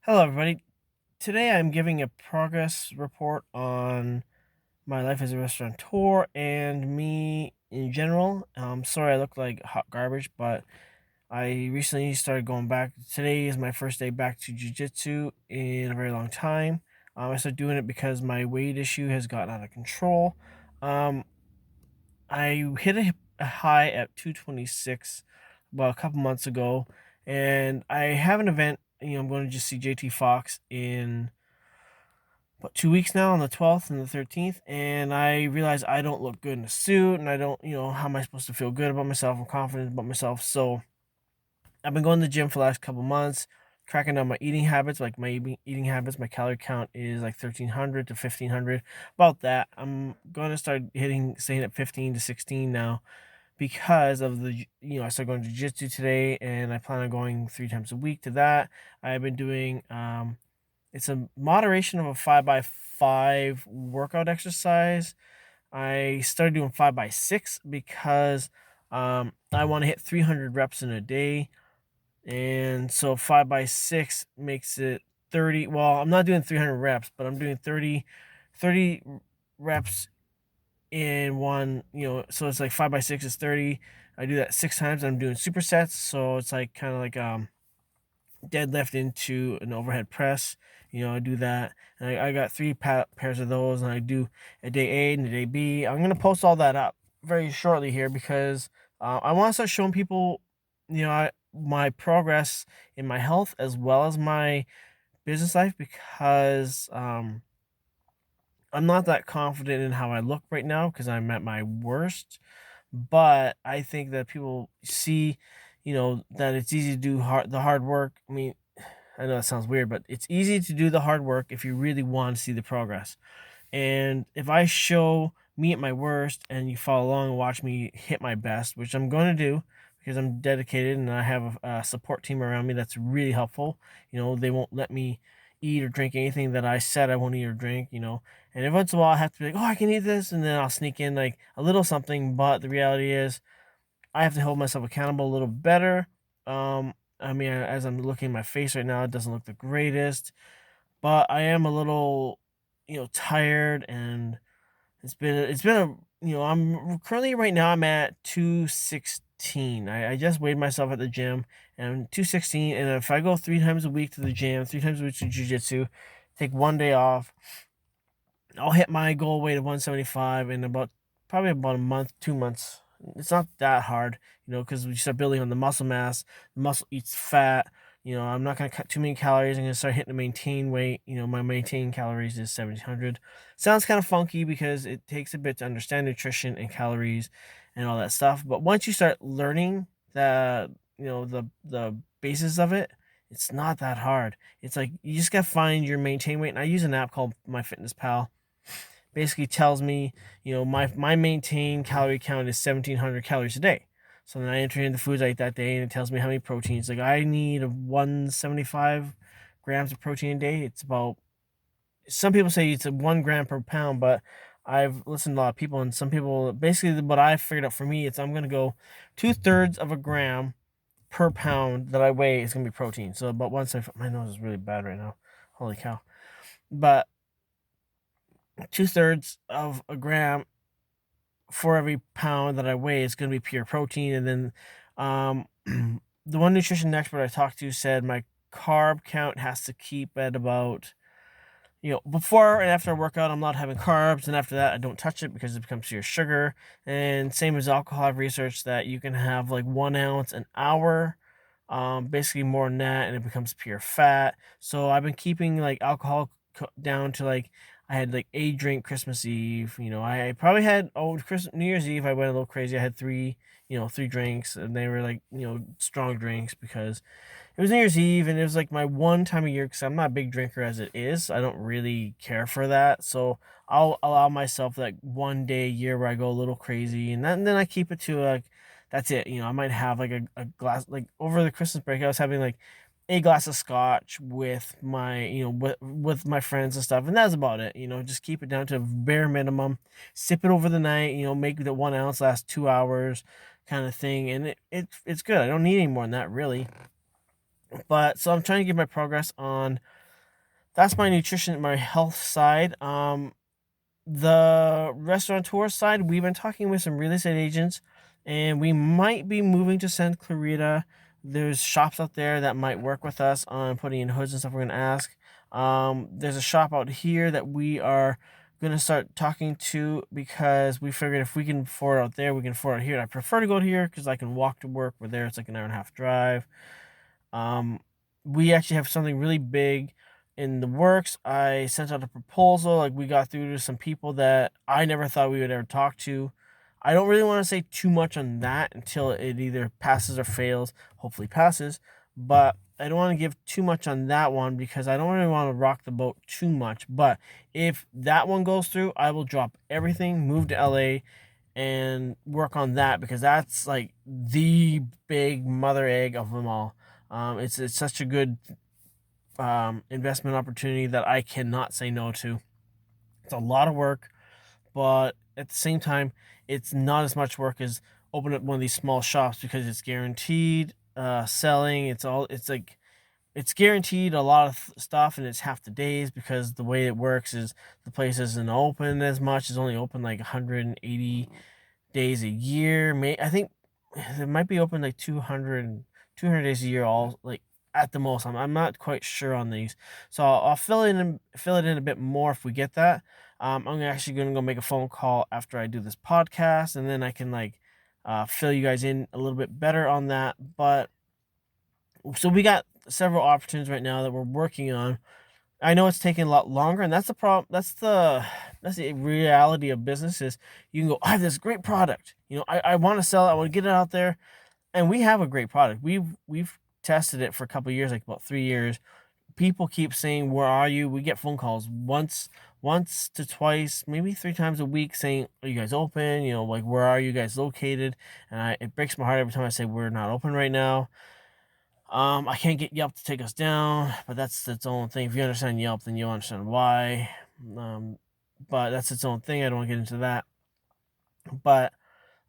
Hello, everybody. Today I'm giving a progress report on my life as a restaurateur and me in general. Sorry I look like hot garbage, but I recently started going back. Today is my first day back to jujitsu in a very long time. I started doing it because my weight issue has gotten out of control. Um, I hit a high at 226 about a couple months ago, and I have an event. I'm going to just see JT Fox in 2 weeks now on the 12th and the 13th, and I realized I don't look good in a suit, and I don't, how am I supposed to feel good about myself and confident about myself? So I've been going to the gym for the last couple months, tracking down my eating habits. Like my eating habits, my calorie count is like 1,300 to 1,500, about that. I'm going to start staying at 15 to 16 now because of I started going to jiu-jitsu today, and I plan on going 3 times a week to that. I've been doing it's a moderation of a 5x5 workout exercise. I started doing 5x6 because I want to hit 300 reps in a day. And so 5x6 makes it 30. Well, I'm not doing 300 reps, but I'm doing 30 reps in one, so it's like 5x6 is 30. I do that 6 times. I'm doing supersets. So it's like kind of like deadlift into an overhead press. I do that. And I got pairs of those, and I do a day A and a day B. I'm going to post all that up very shortly here because I want to start showing people, my progress in my health as well as my business life because I'm not that confident in how I look right now because I'm at my worst. But I think that people see, that it's easy to do the hard work. I mean, I know that sounds weird, but it's easy to do the hard work if you really want to see the progress. And if I show me at my worst and you follow along and watch me hit my best, which I'm going to do because I'm dedicated and I have a support team around me that's really helpful. They won't let me eat or drink anything that I said I won't eat or drink, And every once in a while I have to be like, oh, I can eat this. And then I'll sneak in like a little something. But the reality is, I have to hold myself accountable a little better. I mean, as I'm looking at my face right now, it doesn't look the greatest, but I am a little, tired, and it's been I'm currently right now I'm at 216. I just weighed myself at the gym, and I'm 216. And if I go 3 times a week to the gym, 3 times a week to jujitsu, take one day off, I'll hit my goal weight of 175 in probably about a month, 2 months. It's not that hard, because we start building on the muscle mass. The muscle eats fat. I'm not gonna cut too many calories. I'm gonna start hitting the maintain weight. My maintain calories is 1,700. Sounds kind of funky because it takes a bit to understand nutrition and calories and all that stuff. But once you start learning the basis of it, it's not that hard. It's like you just gotta find your maintain weight. And I use an app called MyFitnessPal. Basically tells me, my maintained calorie count is 1,700 calories a day. So then I enter in the foods I eat that day, and it tells me how many proteins. Like I need 175 grams of protein a day. It's about, some people say it's a 1 gram per pound, but I've listened to a lot of people, and some people basically what I figured out for me is I'm gonna go 2/3 of a gram per pound that I weigh is gonna be protein. So about once my nose is really bad right now. Holy cow! But 2/3 of a gram for every pound that I weigh is going to be pure protein. And then the one nutrition expert I talked to said my carb count has to keep at about, before and after a workout, I'm not having carbs. And after that, I don't touch it because it becomes pure sugar. And same as alcohol, I've researched that you can have like 1 ounce an hour. Basically more than that, and it becomes pure fat. So I've been keeping like alcohol down to like I had like a drink Christmas Eve. I probably had New Year's Eve. I went a little crazy. I had three drinks, and they were like strong drinks because it was New Year's Eve, and it was like my one time of year because I'm not a big drinker as it is. I don't really care for that, so I'll allow myself like one day a year where I go a little crazy, and then I keep it to like that's it. I might have like a glass, like over the Christmas break. I was having like a glass of scotch with my with my friends and stuff, and that's about it. Just keep it down to a bare minimum. Sip it over the night. Make the 1 ounce last 2 hours, kind of thing, and it's good. I don't need any more than that really. But so I'm trying to give my progress on that's my nutrition, my health side. The restaurateur side, we've been talking with some real estate agents, and we might be moving to Santa Clarita. There's shops out there that might work with us on putting in hoods and stuff. We're gonna ask. There's a shop out here that we are gonna start talking to because we figured if we can afford it out there, we can afford it here. I prefer to go to here because I can walk to work. Where there, it's like an hour and a half drive. Um, we actually have something really big in the works. I sent out a proposal. Like we got through to some people that I never thought we would ever talk to. I don't really want to say too much on that until it either passes or fails. Hopefully passes, but I don't want to give too much on that one because I don't really want to rock the boat too much. But if that one goes through, I will drop everything, move to LA, and work on that because that's like the big mother egg of them all. It's such a good investment opportunity that I cannot say no to. It's a lot of work, but at the same time, it's not as much work as open up one of these small shops because it's guaranteed selling. It's like it's guaranteed a lot of stuff, and it's half the days because the way it works is the place isn't open as much. It's only open like 180 days a year. I think it might be open like 200 days a year, all like at the most. I'm not quite sure on these, so I'll fill it in a bit more if we get that. I'm actually gonna go make a phone call after I do this podcast, and then I can like fill you guys in a little bit better on that. But so we got several opportunities right now that we're working on. I know it's taking a lot longer, and that's the problem. That's the reality of business is you can go, I have this great product. I want to sell it. I want to get it out there, and we have a great product. We've tested it for a couple of years, like about 3 years. People keep saying, "Where are you?" We get phone calls once to twice, maybe 3 times a week, saying, "Are you guys open?" Like where are you guys located? And it breaks my heart every time I say we're not open right now. I can't get Yelp to take us down, but that's its own thing. If you understand Yelp, then you'll understand why. Um, but that's its own thing. I don't want to get into that. But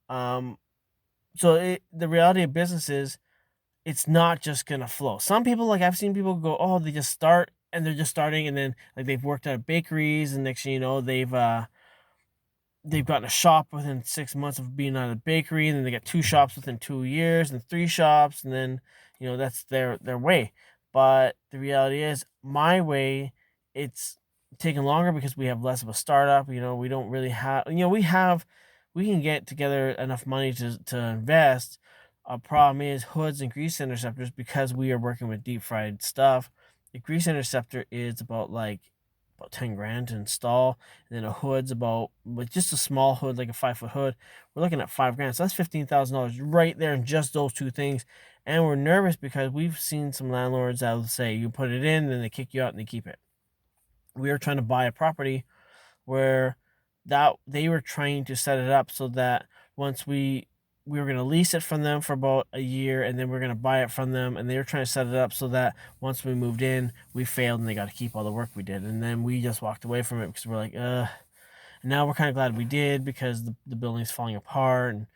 um, the reality of business is it's not just gonna flow. Some people, like I've seen people go, oh, they just start and they're just starting, and then like they've worked at bakeries, and next thing you know, they've gotten a shop within 6 months of being at a bakery, and then they get 2 shops within 2 years, and 3 shops, and then that's their way. But the reality is, my way, it's taking longer because we have less of a startup. We don't really have. We can get together enough money to invest. A problem is hoods and grease interceptors because we are working with deep fried stuff. The grease interceptor is about 10 grand to install, and then a hood's about with just a small hood, like a 5 foot hood. We're looking at 5 grand, so that's $15,000 right there in just those two things. And we're nervous because we've seen some landlords that will say you put it in, then they kick you out and they keep it. We are trying to buy a property where that they were trying to set it up so that once we were going to lease it from them for about a year, and then we're going to buy it from them, and they were trying to set it up so that once we moved in, we failed and they got to keep all the work we did, and then we just walked away from it because we're like, and now we're kind of glad we did because the building's falling apart, and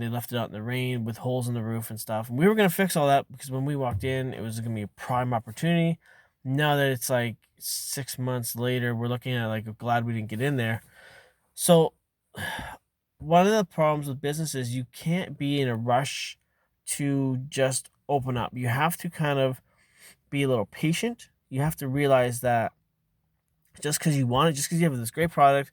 they left it out in the rain with holes in the roof and stuff, and we were going to fix all that because when we walked in, it was going to be a prime opportunity. Now that it's like 6 months later, we're looking at like glad we didn't get in there. So one of the problems with business is you can't be in a rush to just open up. You have to kind of be a little patient. You have to realize that just because you want it, just because you have this great product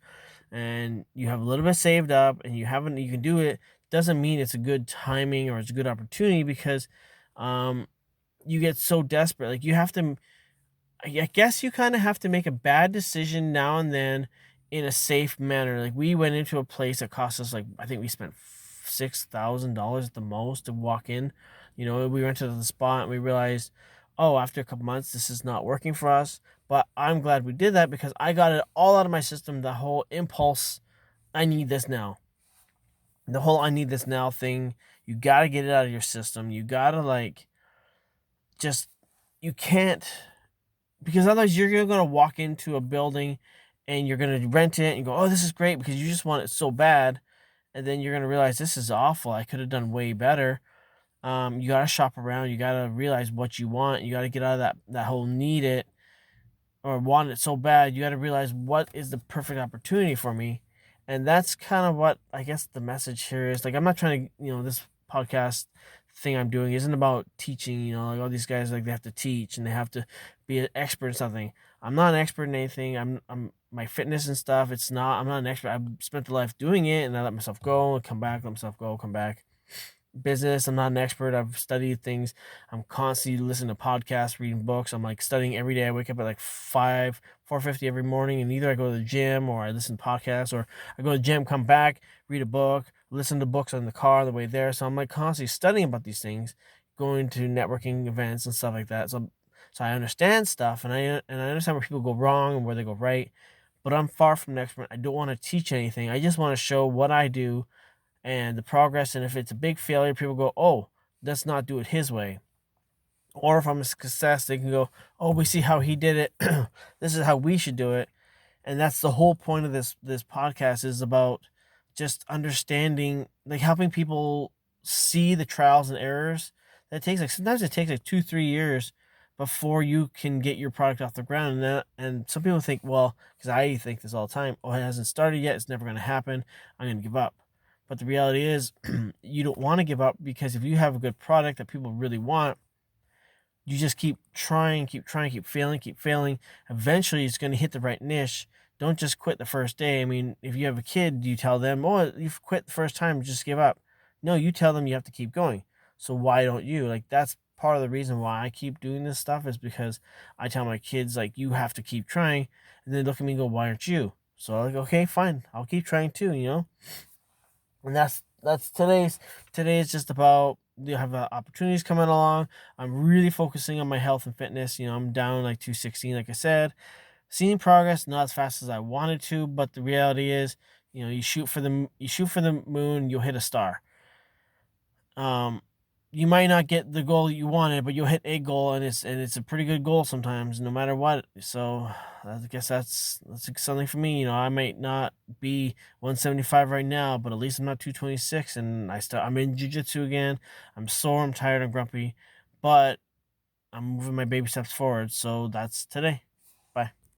and you have a little bit saved up and you can do it, doesn't mean it's a good timing or it's a good opportunity because um, you get so desperate. Like you have to, I guess you kind of have to make a bad decision now and then in a safe manner. Like we went into a place that cost us like I think we spent $6,000 at the most to walk in. We went to the spot and we realized, oh, after a couple months, this is not working for us. But I'm glad we did that because I got it all out of my system. The whole impulse, I need this now. The whole I need this now thing, you got to get it out of your system. You got to just, you can't because otherwise you're going to walk into a building and you're going to rent it and go, oh, this is great because you just want it so bad. And then you're going to realize this is awful. I could have done way better. You gotta shop around. You gotta realize what you want. You gotta get out of that whole need it or want it so bad. You gotta realize what is the perfect opportunity for me, and that's kind of what I guess the message here is. Like, I'm not trying to, this podcast thing I'm doing isn't about teaching. Like all these guys, like they have to teach and they have to be an expert in something. I'm not an expert in anything. I'm my fitness and stuff. It's not. I'm not an expert. I've spent the life doing it, and I let myself go and come back. Let myself go, come back. Business, I'm not an expert. I've studied things. I'm constantly listening to podcasts, reading books. I'm like studying every day. I wake up at like 4:50 every morning, and either I go to the gym or I listen to podcasts, or I go to the gym, come back, read a book, listen to books on the car on the way there. So I'm like constantly studying about these things, going to networking events and stuff like that. So I understand stuff, and I understand where people go wrong and where they go right. But I'm far from an expert. I don't want to teach anything. I just want to show what I do and the progress. And if it's a big failure, people go, "Oh, let's not do it his way." Or if I'm a success, they can go, "Oh, we see how he did it. This is how we should do it." And that's the whole point of this podcast is about just understanding, like helping people see the trials and errors that it takes. Like sometimes it takes like 2-3 years before you can get your product off the ground. And some people think, well, because I think this all the time, oh, it hasn't started yet, it's never going to happen, I'm going to give up. But the reality is, you don't want to give up, because if you have a good product that people really want, you just keep trying, keep failing, keep failing. Eventually, it's going to hit the right niche. Don't just quit the first day. I mean, if you have a kid, you tell them, "Oh, you've quit the first time, just give up." No, you tell them you have to keep going. So why don't you? Like, that's part of the reason why I keep doing this stuff, is because I tell my kids, like, you have to keep trying, and they look at me and go, "Why aren't you?" So I'm like, okay, fine, I'll keep trying too. And that's today is just about, you have opportunities coming along. I'm really focusing on my health and fitness. I'm down like 216, like I said, seeing progress, not as fast as I wanted to, but the reality is, you shoot for the moon, you'll hit a star. um you might not get the goal you wanted, but you'll hit a goal, and it's a pretty good goal sometimes, no matter what. So I guess that's something for me. I might not be 175 right now, but at least I'm not 226, and I'm in jiu-jitsu again. I'm sore, I'm tired, I'm grumpy, but I'm moving my baby steps forward. So that's today.